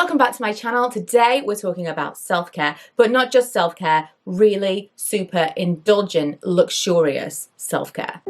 Welcome back to my channel. Today we're talking about self-care, but not just self-care, really super indulgent, luxurious self-care.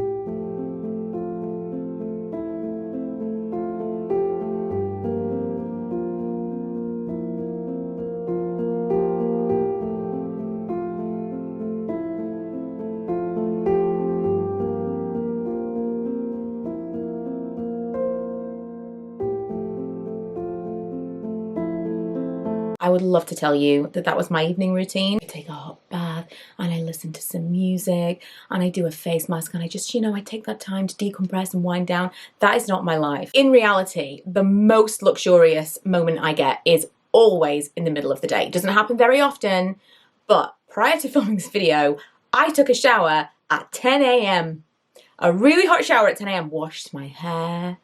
I would love to tell you that that was my evening routine. I take a hot bath and I listen to some music and I do a face mask and I just, I take that time to decompress and wind down. That is not my life. In reality, the most luxurious moment I get is always in the middle of the day. It doesn't happen very often, but prior to filming this video, I took a shower at 10 a.m. A really hot shower at 10 a.m. Washed my hair,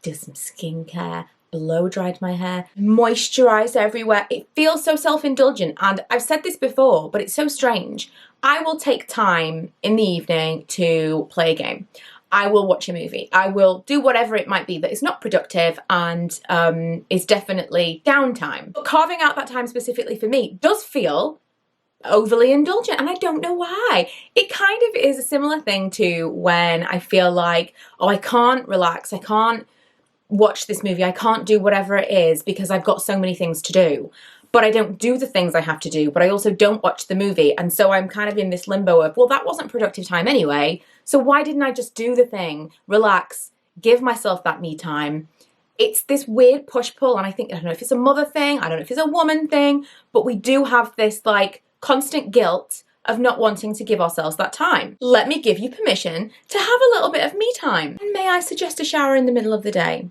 did some skincare, blow dried my hair, moisturized everywhere. It feels so self-indulgent, and I've said this before, but it's so strange. I will take time in the evening to play a game. I will watch a movie. I will do whatever it might be that is not productive and is definitely downtime. But carving out that time specifically for me does feel overly indulgent, and I don't know why. It kind of is a similar thing to when I feel like, oh, I can't relax, I can't watch this movie, I can't do whatever it is because I've got so many things to do. But I don't do the things I have to do, but I also don't watch the movie. And so I'm kind of in this limbo of, well, that wasn't productive time anyway, so why didn't I just do the thing, relax, give myself that me time? It's this weird push-pull, and I don't know if it's a mother thing, I don't know if it's a woman thing, but we do have this like constant guilt of not wanting to give ourselves that time. Let me give you permission to have a little bit of me time. And may I suggest a shower in the middle of the day?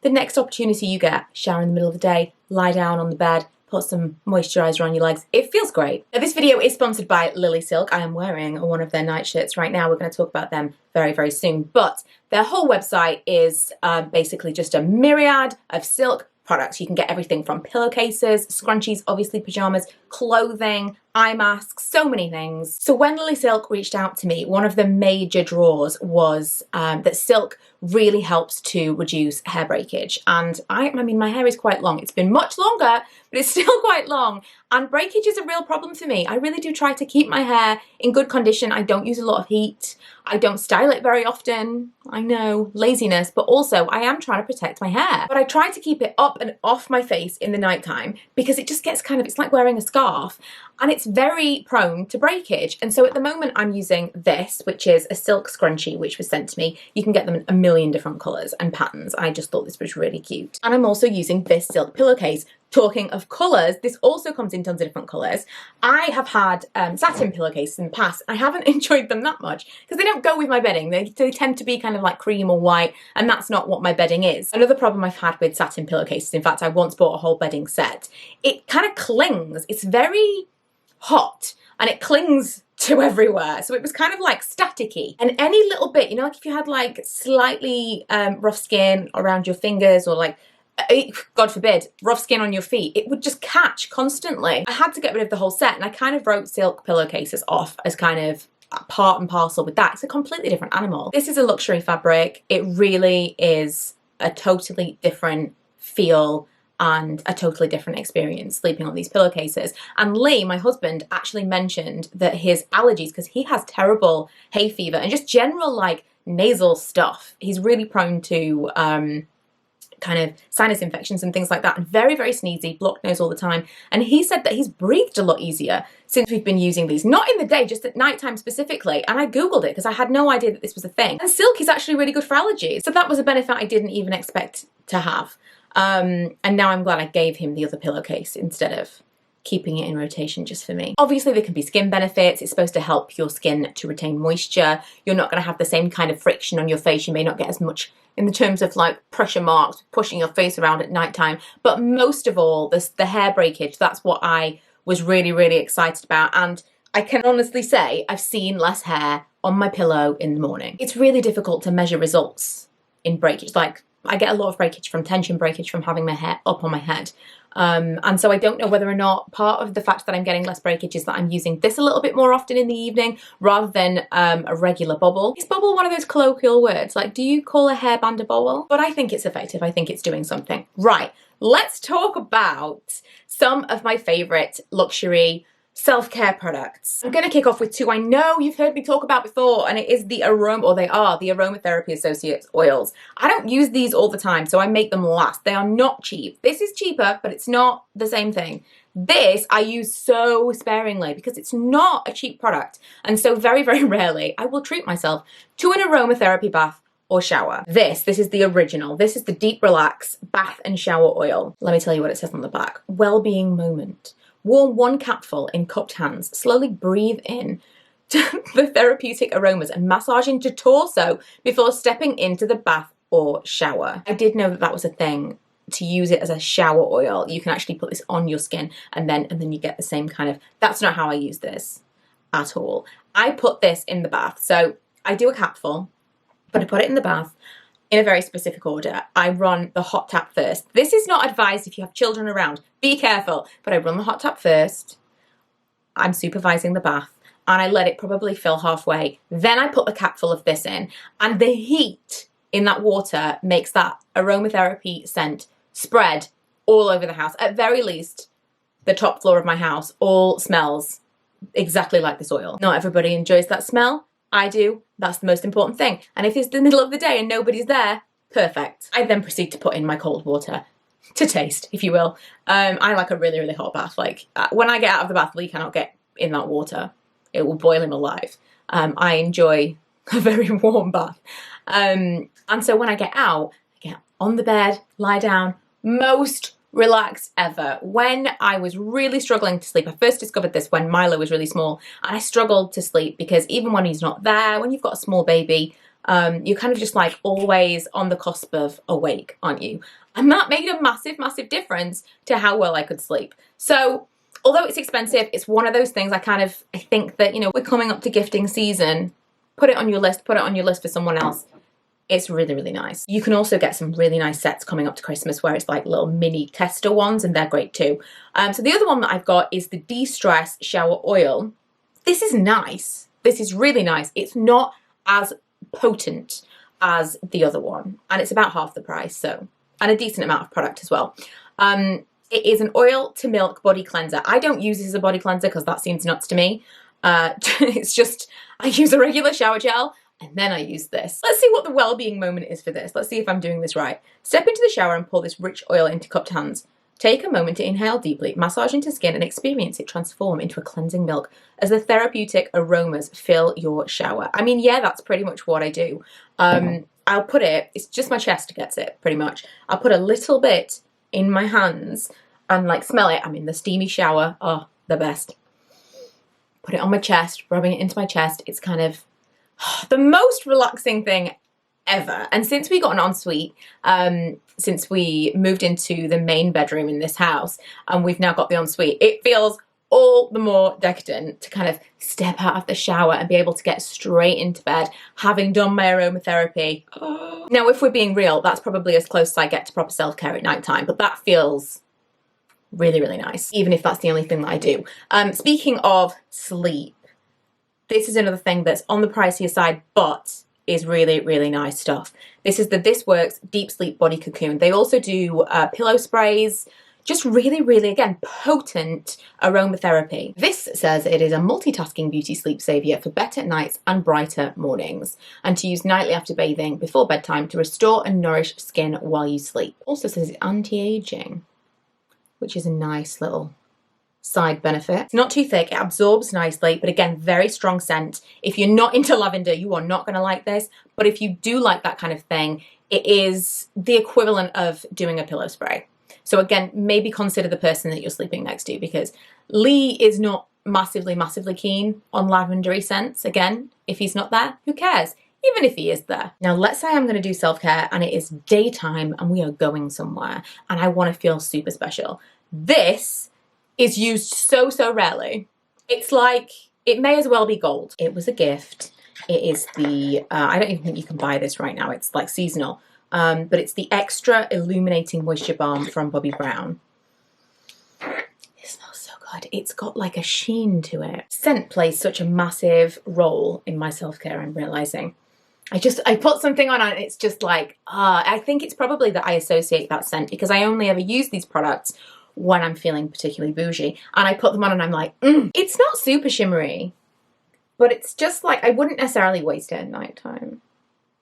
The next opportunity you get, shower in the middle of the day, lie down on the bed, put some moisturizer on your legs. It feels great. Now, this video is sponsored by Lilysilk. I am wearing one of their night shirts right now. We're going to talk about them very, very soon. But their whole website is basically just a myriad of silk products. You can get everything from pillowcases, scrunchies, obviously pajamas, clothing, eye masks, so many things. So when Lilysilk reached out to me, one of the major draws was that silk really helps to reduce hair breakage. And I mean, my hair is quite long. It's been much longer, but it's still quite long. And breakage is a real problem for me. I really do try to keep my hair in good condition. I don't use a lot of heat. I don't style it very often. I know, laziness, but also I am trying to protect my hair. But I try to keep it up and off my face in the nighttime because it just gets it's like wearing a scarf, and it's very prone to breakage. And so at the moment I'm using this, which is a silk scrunchie, which was sent to me. You can get them in a million different colors and patterns. I just thought this was really cute. And I'm also using this silk pillowcase. Talking of colours, this also comes in tons of different colours. I have had satin pillowcases in the past. I haven't enjoyed them that much because they don't go with my bedding. They tend to be kind of like cream or white, and that's not what my bedding is. Another problem I've had with satin pillowcases, in fact, I once bought a whole bedding set. It kind of clings. It's very hot and it clings to everywhere. So it was kind of like staticky. And any little bit, like if you had like slightly rough skin around your fingers or like, God forbid, rough skin on your feet, it would just catch constantly. I had to get rid of the whole set, and I kind of wrote silk pillowcases off as kind of part and parcel with that. It's a completely different animal. This is a luxury fabric. It really is a totally different feel and a totally different experience sleeping on these pillowcases. And Lee, my husband, actually mentioned that his allergies, because he has terrible hay fever and just general like nasal stuff, he's really prone to kind of sinus infections and things like that, and very, very sneezy, blocked nose all the time. And he said that he's breathed a lot easier since we've been using these, not in the day, just at nighttime specifically. And I Googled it because I had no idea that this was a thing. And silk is actually really good for allergies. So that was a benefit I didn't even expect to have. And now I'm glad I gave him the other pillowcase instead of keeping it in rotation just for me. Obviously there can be skin benefits. It's supposed to help your skin to retain moisture. You're not going to have the same kind of friction on your face. You may not get as much in the terms of like pressure marks, pushing your face around at nighttime. But most of all, the hair breakage, that's what I was really, really excited about. And I can honestly say I've seen less hair on my pillow in the morning. It's really difficult to measure results in breakage. Like I get a lot of breakage from tension breakage from having my hair up on my head. And so I don't know whether or not part of the fact that I'm getting less breakage is that I'm using this a little bit more often in the evening rather than a regular bobble. Is bobble one of those colloquial words? Like, do you call a hairband a bobble? But I think it's effective. I think it's doing something. Right, let's talk about some of my favorite luxury self-care products. I'm gonna kick off with two I know you've heard me talk about before, and it is the Aromatherapy Associates oils. I don't use these all the time, so I make them last. They are not cheap. This is cheaper, but it's not the same thing. This I use so sparingly because it's not a cheap product, and so very, very rarely I will treat myself to an aromatherapy bath or shower. This is the original. This is the Deep Relax Bath and Shower Oil. Let me tell you what it says on the back. Well-being moment. Warm 1 capful in cupped hands. Slowly breathe in the therapeutic aromas and massage into torso before stepping into the bath or shower. I did know that that was a thing, to use it as a shower oil. You can actually put this on your skin and then you get the same kind of, that's not how I use this at all. I put this in the bath. So I do a capful, but I put it in the bath in a very specific order. I run the hot tap first. This is not advised if you have children around. Be careful. But I run the hot tap first. I'm supervising the bath. And I let it probably fill halfway. Then I put the capful of this in. And the heat in that water makes that aromatherapy scent spread all over the house. At very least, the top floor of my house all smells exactly like this oil. Not everybody enjoys that smell. I do. That's the most important thing. And if it's the middle of the day and nobody's there, perfect. I then proceed to put in my cold water to taste, if you will. I like a really, really hot bath. Like when I get out of the bath, Lee cannot get in that water. It will boil him alive. I enjoy a very warm bath. And so when I get out, I get on the bed, lie down, most relaxed ever. When I was really struggling to sleep, I first discovered this when Milo was really small, and I struggled to sleep because even when he's not there, when you've got a small baby, you're kind of just like always on the cusp of awake, aren't you? And that made a massive, massive difference to how well I could sleep. So although it's expensive, it's one of those things I think that, you know, we're coming up to gifting season. Put it on your list for someone else. It's really, really nice. You can also get some really nice sets coming up to Christmas where it's like little mini tester ones, and they're great too. So the other one that I've got is the De-Stress Shower Oil. This is nice. This is really nice. It's not as potent as the other one, and it's about half the price, so, and a decent amount of product as well. It is an oil to milk body cleanser. I don't use this as a body cleanser because that seems nuts to me. It's just, I use a regular shower gel, and then I use this. Let's see what the well-being moment is for this. Let's see if I'm doing this right. Step into the shower and pour this rich oil into cupped hands. Take a moment to inhale deeply, massage into skin, and experience it transform into a cleansing milk as the therapeutic aromas fill your shower. I mean, yeah, that's pretty much what I do. I'll put it, it's just my chest gets it, pretty much. I'll put a little bit in my hands and like smell it. I'm in the steamy shower. Oh, the best. Put it on my chest, rubbing it into my chest. It's kind of the most relaxing thing ever. And since we got an ensuite, since we moved into the main bedroom in this house, and we've now got the ensuite, it feels all the more decadent to kind of step out of the shower and be able to get straight into bed, having done my aromatherapy. Oh. Now, if we're being real, that's probably as close as I get to proper self-care at night time, but that feels really, really nice, even if that's the only thing that I do. Speaking of sleep, this is another thing that's on the pricier side, but is really, really nice stuff. This is the This Works Deep Sleep Body Cocoon. They also do pillow sprays, just really, really, again, potent aromatherapy. This says it is a multitasking beauty sleep savior for better nights and brighter mornings, and to use nightly after bathing before bedtime to restore and nourish skin while you sleep. Also says it's anti-aging, which is a nice little side benefit. It's not too thick, it absorbs nicely, but again, very strong scent. If you're not into lavender, you are not going to like this, but if you do like that kind of thing, it is the equivalent of doing a pillow spray. So again, maybe consider the person that you're sleeping next to, because Lee is not massively, massively keen on lavendery scents. Again, if he's not there, who cares? Even if he is there. Now, let's say I'm going to do self-care and it is daytime and we are going somewhere and I want to feel super special. This is used so, so rarely. It's like, it may as well be gold. It was a gift. It is the, I don't even think you can buy this right now. It's like seasonal. But it's the Extra Illuminating Moisture Balm from Bobbi Brown. It smells so good. It's got like a sheen to it. Scent plays such a massive role in my self-care, I'm realizing. I put something on and it's just like, I think it's probably that I associate that scent because I only ever use these products when I'm feeling particularly bougie. And I put them on and I'm like, It's not super shimmery, but it's just like, I wouldn't necessarily waste it at nighttime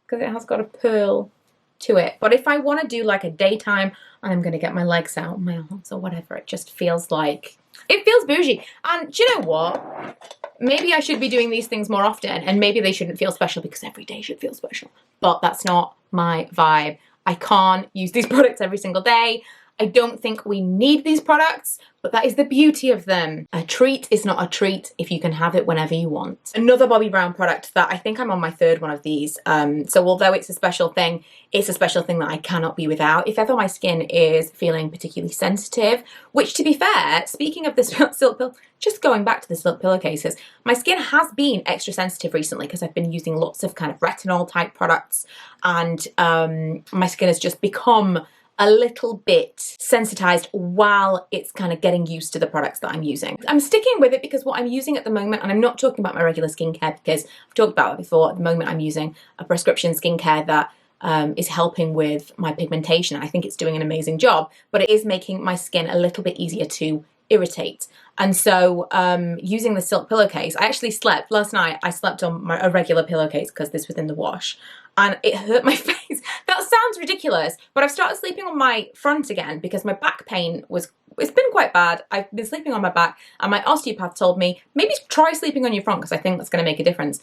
because it has got a pearl to it. But if I want to do like a daytime and I'm going to get my legs out, my arms or whatever, it just feels like, it feels bougie. And do you know what? Maybe I should be doing these things more often and maybe they shouldn't feel special because every day should feel special. But that's not my vibe. I can't use these products every single day. I don't think we need these products, but that is the beauty of them. A treat is not a treat if you can have it whenever you want. Another Bobbi Brown product that I think I'm on my third one of these. So although it's a special thing that I cannot be without. If ever my skin is feeling particularly sensitive, which to be fair, speaking of the silk pill, just going back to the silk pillowcases, my skin has been extra sensitive recently because I've been using lots of kind of retinol type products and my skin has just become a little bit sensitized while it's kind of getting used to the products that I'm using. I'm sticking with it because what I'm using at the moment, and I'm not talking about my regular skincare because I've talked about it before, at the moment I'm using a prescription skincare that is helping with my pigmentation. I think it's doing an amazing job, but it is making my skin a little bit easier to irritate. And so using the silk pillowcase, I actually slept last night. I slept on a regular pillowcase because this was in the wash and it hurt my face. That sounds ridiculous, but I've started sleeping on my front again because my back pain it's been quite bad. I've been sleeping on my back and my osteopath told me, maybe try sleeping on your front because I think that's going to make a difference.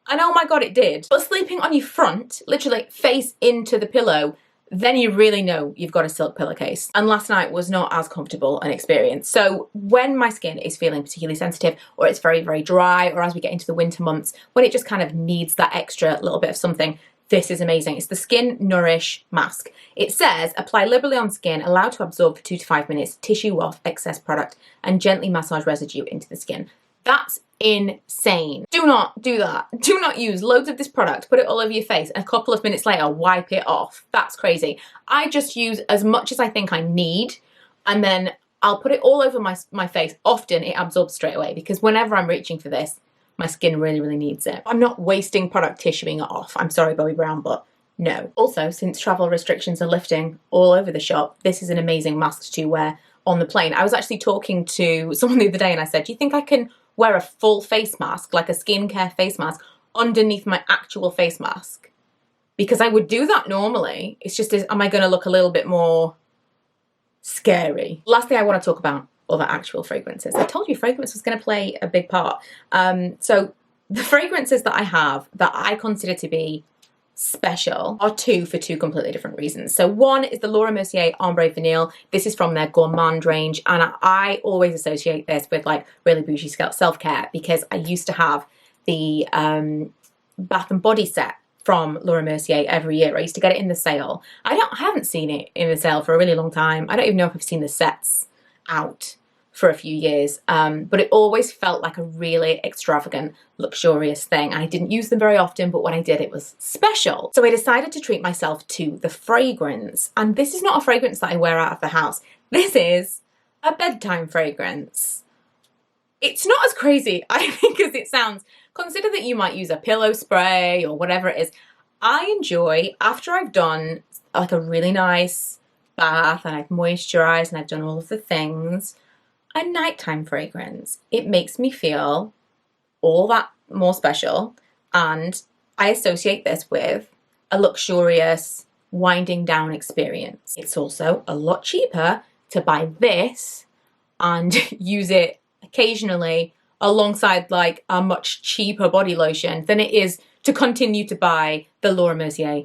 And oh my God, it did. But sleeping on your front, literally face into the pillow, then you really know you've got a silk pillowcase. And last night was not as comfortable an experience. So when my skin is feeling particularly sensitive or it's very, very dry, or as we get into the winter months, when it just kind of needs that extra little bit of something, this is amazing. It's the Skin Nourish Mask. It says, apply liberally on skin, allow to absorb for 2 to 5 minutes, tissue off excess product, and gently massage residue into the skin. That's insane. Do not do that. Do not use loads of this product, put it all over your face, and a couple of minutes later, wipe it off. That's crazy. I just use as much as I think I need, and then I'll put it all over my face. Often it absorbs straight away because whenever I'm reaching for this, my skin really, really needs it. I'm not wasting product tissuing it off. I'm sorry, Bobbi Brown, but no. Also, since travel restrictions are lifting all over the shop, this is an amazing mask to wear on the plane. I was actually talking to someone the other day and I said, do you think I can wear a full face mask, like a skincare face mask, underneath my actual face mask? Because I would do that normally. It's just, am I going to look a little bit more scary? Last thing I want to talk about, other actual fragrances. I told you fragrance was going to play a big part. So the fragrances that I have that I consider to be special are two for two completely different reasons. So one is the Laura Mercier Ombre Vanille. This is from their Gourmand range, and I always associate this with like really bougie self-care because I used to have the Bath and Body set from Laura Mercier every year. I used to get it in the sale. I haven't seen it in the sale for a really long time. I don't even know if I've seen the sets out for a few years, but it always felt like a really extravagant, luxurious thing. I didn't use them very often, but when I did, it was special. So I decided to treat myself to the fragrance. And this is not a fragrance that I wear out of the house. This is a bedtime fragrance. It's not as crazy, I think, as it sounds. Consider that you might use a pillow spray or whatever it is. I enjoy, after I've done like a really nice bath and I've moisturized and I've done all of the things, a nighttime fragrance. It makes me feel all that more special, and I associate this with a luxurious winding down experience. It's also a lot cheaper to buy this and use it occasionally alongside like a much cheaper body lotion than it is to continue to buy the Laura Mercier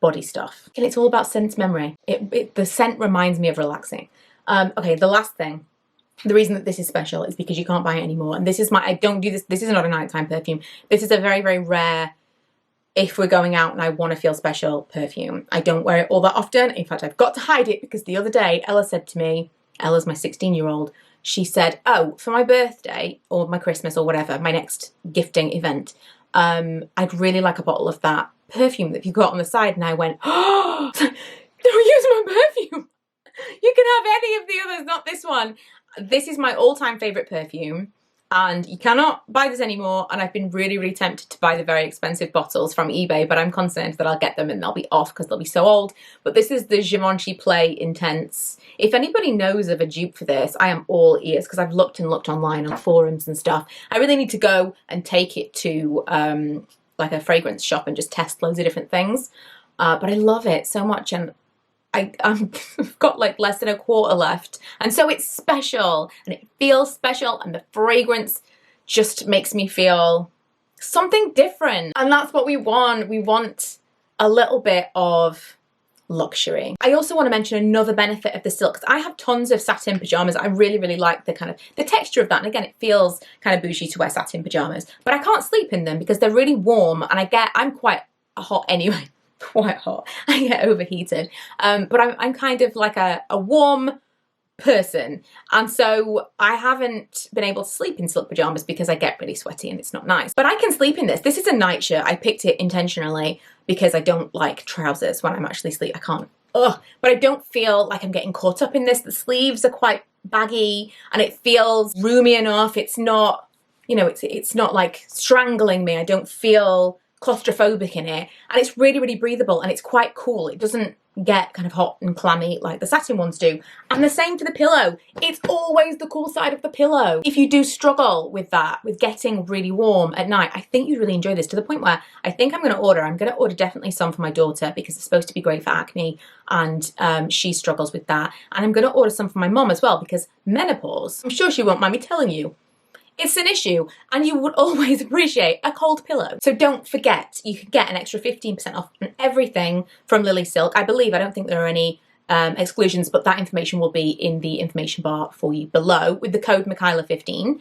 body stuff. And it's all about scent memory. The scent reminds me of relaxing. Okay, the last thing. The reason that this is special is because you can't buy it anymore. And this is I don't do this. This is not a nighttime perfume. This is a very, very rare, if we're going out and I want to feel special perfume. I don't wear it all that often. In fact, I've got to hide it because the other day Ella said to me, Ella's my 16-year-old, she said, oh, for my birthday or my Christmas or whatever, my next gifting event, I'd really like a bottle of that perfume that you got on the side. And I went, oh, don't use my perfume. You can have any of the others, not this one. This is my all-time favorite perfume. and you cannot buy this anymore, and I've been really, really tempted to buy the very expensive bottles from eBay, but I'm concerned that I'll get them and they'll be off because they'll be so old. But this is the Givenchy Play Intense. If anybody knows of a dupe for this, I am all ears, because I've looked and looked online on forums and stuff. I really need to go and take it to like a fragrance shop and just test loads of different things. But I love it so much, and I've got like less than a quarter left, and so it's special and it feels special, and the fragrance just makes me feel something different, and that's what we want. We want a little bit of luxury. I also want to mention another benefit of the silk, because I have tons of satin pajamas. I really, really like the kind of the texture of that, and again, it feels kind of bougie to wear satin pajamas, but I can't sleep in them because they're really warm, and I'm quite hot anyway. Quite hot. I get overheated. But I'm kind of like a warm person, and so I haven't been able to sleep in silk pajamas because I get really sweaty and it's not nice. But I can sleep in this. This is a nightshirt. I picked it intentionally because I don't like trousers when I'm actually asleep. I can't. Ugh. But I don't feel like I'm getting caught up in this. The sleeves are quite baggy and it feels roomy enough. It's not, you know, it's not like strangling me. I don't feel claustrophobic in it, and it's really, really breathable, and it's quite cool. It doesn't get kind of hot and clammy like the satin ones do. And the same for the pillow. It's always the cool side of the pillow. If you do struggle with that, with getting really warm at night, I think you'd really enjoy this, to the point where I think I'm going to order definitely some for my daughter, because it's supposed to be great for acne, and she struggles with that. And I'm going to order some for my mom as well, because menopause, I'm sure she won't mind me telling you, it's an issue, and you would always appreciate a cold pillow. So don't forget, you can get an extra 15% off on everything from Lilysilk. I don't think there are any exclusions, but that information will be in the information bar for you below with the code Michaela15.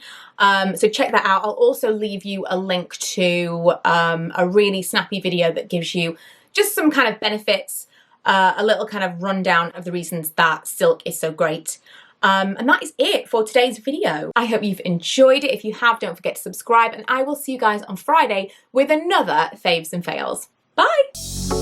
So check that out. I'll also leave you a link to a really snappy video that gives you just some kind of benefits, a little kind of rundown of the reasons that silk is so great. And that is it for today's video. I hope you've enjoyed it. If you have, don't forget to subscribe, and I will see you guys on Friday with another Faves and Fails. Bye!